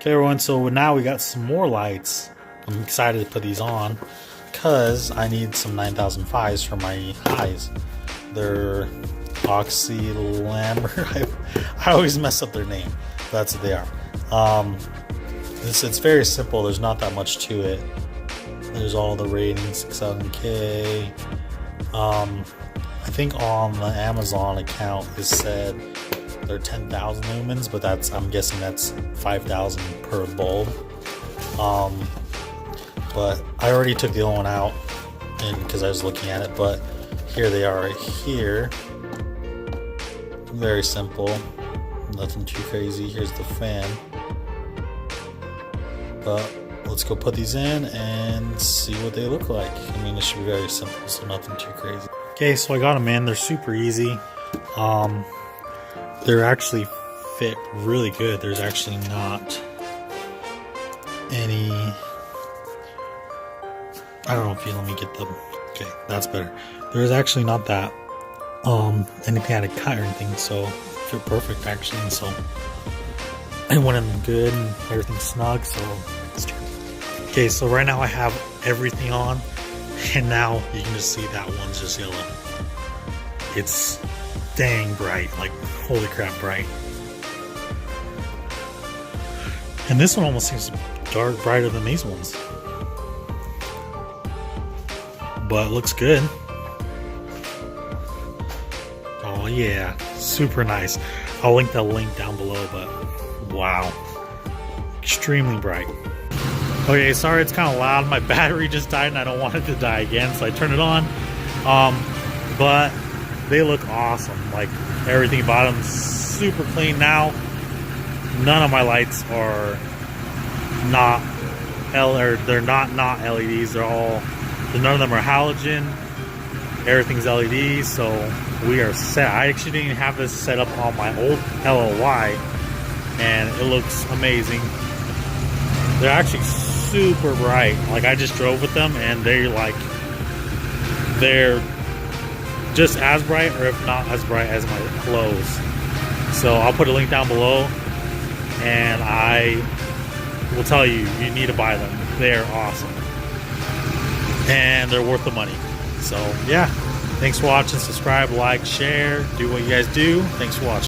Okay everyone, so now we got some more lights. I'm excited to put these on because I need some 9005s for my highs. They're Oxilum. I always mess up their name. That's what they are. It's very simple. There's not that much to it. There's all the ratings, 67K. I think on the Amazon account it said they're 10,000 lumens, but I'm guessing that's 5,000 per bulb. But I already took the old one out because I was looking at it, but here they are right here. Very simple, nothing too crazy. Here's the fan. But let's go put these in and see what they look like. I mean, it should be very simple, so nothing too crazy. Okay, so I got them in. They're super easy. They're actually fit really good. There's actually not any, I don't know if you let me get them. Okay, that's better. There's actually not that anything I had to cut or anything, so fit perfect actually. And so it went in good and everything's snug, so let's turn. Okay, so right now I have everything on, and now you can just see that one's just yellow. It's dang bright, like holy crap bright. And this one almost seems dark brighter than these ones, but it looks good. Oh yeah, super nice. I'll link the link down below, but wow, extremely bright. Okay, sorry it's kind of loud. My battery just died and I don't want it to die again, so I turned it on. But they look awesome. Like everything about them super clean now. None of my lights are not they're not LEDs. None of them are halogen. Everything's LEDs, so we are set. I actually didn't have this set up on my old LOY, and it looks amazing. They're actually super bright. Like I just drove with them, and they're just as bright, or if not as bright as my clothes. So I'll put a link down below, and I will tell you, you need to buy them. They're awesome, and they're worth the money. So yeah, thanks for watching. Subscribe, like, share, do what you guys do. Thanks for watching.